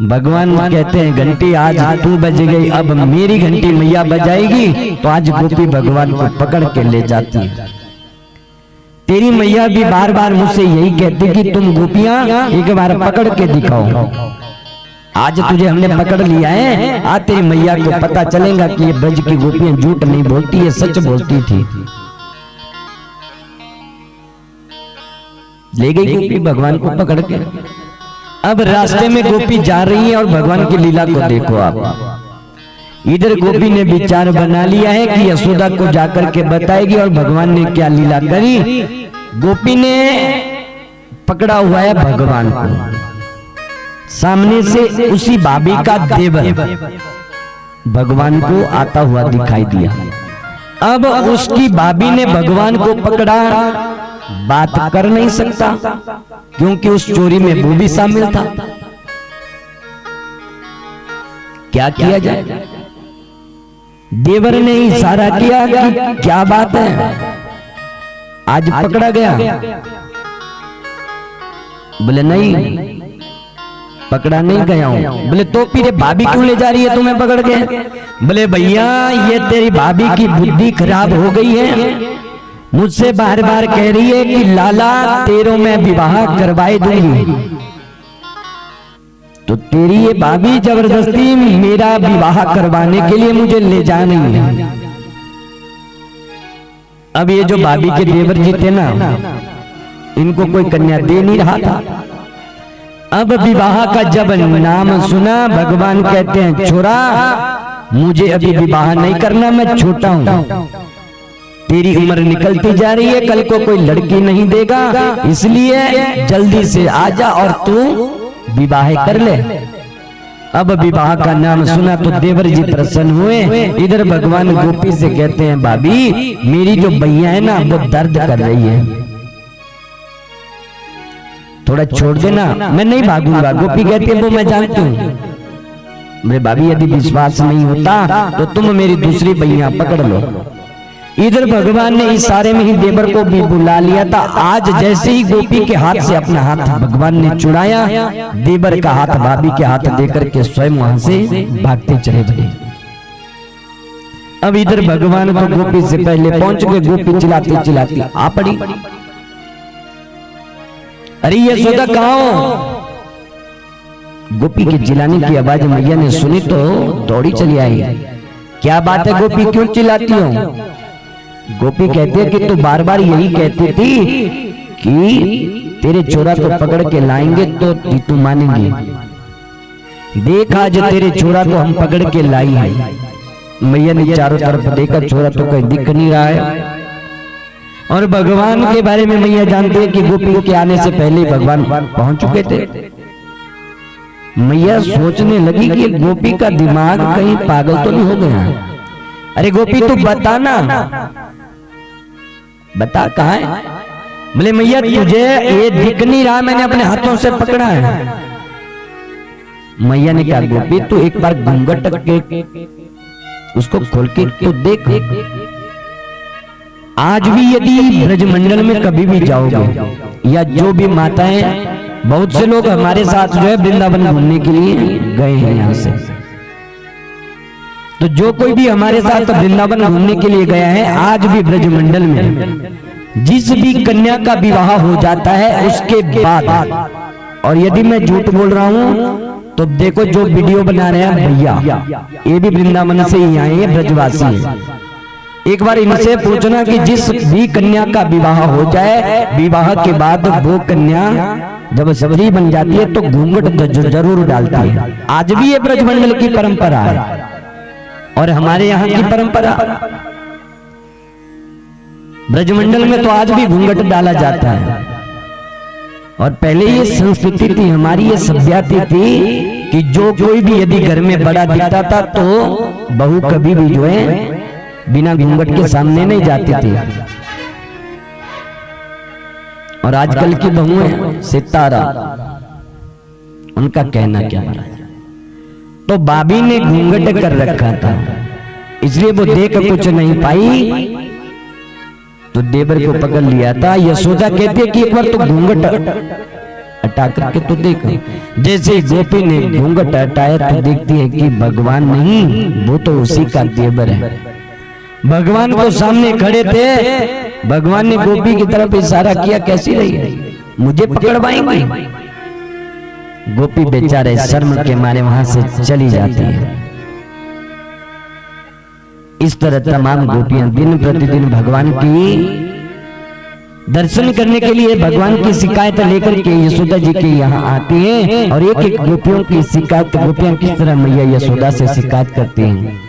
भगवान कहते हैं घंटी आज तू बज गई, अब मेरी घंटी मैया बजाएगी। तो आज गोपी भगवान को पकड़ के ले जाती है। तेरी मैया भी बार बार मुझसे यही कहती कि तुम गोपियां एक बार पकड़ के दिखाओ। आज तुझे हमने पकड़ लिया है, आज तेरी मैया को पता चलेगा कि ये ब्रज की गोपियां झूठ नहीं बोलती, ये सच बोलती थी। ले गई गोपी भगवान को पकड़ के। अब रास्ते में गोपी जा रही है और भगवान की लीला को देखो आप। इधर गोपी ने विचार बना लिया है कि यशोदा को जाकर के बताएगी और भगवान ने क्या लीला करी। गोपी ने पकड़ा हुआ है भगवान को, सामने से उसी भाभी का देवर भगवान को आता हुआ दिखाई दिया। अब उसकी भाभी ने भगवान को पकड़ा, बात कर नहीं सकता क्योंकि उस चोरी में वो भी शामिल था। क्या किया जाए? देवर ने इशारा किया कि क्या बात है, आज पकड़ा गया। बोले नहीं, पकड़ा नहीं गया हूं। बोले तो फिर भाभी क्यों ले जा रही है तुम्हें पकड़ के? बोले भैया ये तेरी भाभी की बुद्धि खराब हो गई है, मुझसे बार बार कह रही है कि लाला तेरों में विवाह करवाए दूंगी। तो तेरी ये भाभी जबरदस्ती मेरा विवाह करवाने के लिए मुझे ले जा रही है। अब ये जो भाभी के देवर जी थे ना, इनको कोई कन्या दे नहीं रहा था। अब विवाह का जब नाम सुना, भगवान कहते हैं छोरा मुझे अभी विवाह नहीं करना, मैं छोटा हूं, तेरी उम्र निकलती जा रही है, कल को कोई लड़की नहीं देगा, इसलिए जल्दी से आजा और तू विवाह कर ले। अब विवाह का नाम सुना तो देवर जी प्रसन्न हुए। इधर भगवान गोपी से कहते हैं भाभी मेरी जो भैया है ना वो दर्द कर रही है, थोड़ा छोड़ देना, मैं नहीं भागूंगा। गोपी कहती है वो मैं जानती हूँ। मेरे भाभी यदि विश्वास नहीं होता तो तुम मेरी दूसरी भैया पकड़ लो। इधर भगवान ने इशारे में ही देवर को भी बुला लिया था। आज जैसे ही गोपी के हाथ से अपना हाथ भगवान ने छुड़ाया, देवर का हाथ भाभी के हाथ देकर के स्वयं वहां से भागते चले गए। अब इधर भगवान तो गोपी से पहले पहुंच गए। गोपी चिल्लाती चिल्लाती आ पड़ी, अरे यशोदा कहाँ हो? गोपी के चिल्लाने की आवाज मैया ने सुनी तो दौड़ी चली आई। क्या बात है गोपी, क्यों चिल्लाती हो? गोपी कहती है कि तू बार बार यही कहती थी कि तेरे छोरा को पकड़ के लाएंगे तो तू मानेंगी। देख आज तेरे छोरा को हम पकड़ के लाई है। मैया ने चारों तरफ देखा, छोरा तो कहीं दिख नहीं रहा है। और भगवान के बारे में मैया जानती है कि गोपी के आने से पहले भगवान पहुंच चुके थे। मैया सोचने लगी कि गोपी का दिमाग कहीं पागल तो नहीं हो गया। अरे गोपी तू बता ना, बता कहाँ है? बोले मैया तुझे ये दिख नहीं रहा, मैंने अपने हाथों से पकड़ा है। मैया ने कहा गोपी तू एक बार घूंघट के उसको खोल के तो देख। आज भी यदि ब्रजमंडल में कभी भी जाओगे या जो भी माताएं, बहुत से लोग हमारे साथ जो है वृंदावन घूमने के लिए गए हैं यहाँ से, तो जो कोई भी हमारे साथ वृंदावन घूमने के लिए गया है, आज भी ब्रजमंडल में जिस भी कन्या का विवाह हो जाता है उसके बाद, और यदि मैं झूठ बोल रहा हूँ तो देखो जो वीडियो बना रहे हैं भैया ये भी वृंदावन से ही आए हैं, ब्रजवासी हैं। एक बार इनसे पूछना कि जिस भी कन्या का विवाह हो जाए, विवाह के बाद वो कन्या जब सबरी बन जाती है तो घूंघट जरूर डालती है। आज भी ये ब्रजमंडल की परंपरा है और हमारे यहाँ की परंपरा, ब्रजमंडल में तो आज भी घूंघट डाला जाता है। और पहले ये संस्कृति थी हमारी, ये सभ्यता थी कि जो कोई भी यदि घर में बड़ा दिखता था तो बहू कभी भी जो है बिना घूंघट के सामने नहीं जाती थी। और आजकल की बहुएं सितारा, उनका कहना क्या है? तो भाभी ने घूंघट कर रखा था इसलिए वो देख कुछ नहीं पाई, तो देवर को पकड़ लिया था। यशोदा कहती है कि एक बार तो घूंघट हटा करके तो देखो। जैसे गोपी ने घूंघट हटाया तो देखती है कि भगवान नहीं, वो तो उसी का देवर है। भगवान को सामने खड़े थे, भगवान ने गोपी की तरफ इशारा किया, कैसी रही है, मुझे पकड़वाएंगे। गोपी बेचारे शर्म के मारे वहां से चली जाती है। इस तरह तमाम गोपियां दिन प्रतिदिन भगवान की दर्शन करने के लिए भगवान की शिकायत लेकर के यशोदा जी के यहाँ आती हैं और एक एक गोपियों की शिकायत गोपियां किस तरह मैया यशोदा से शिकायत करती हैं।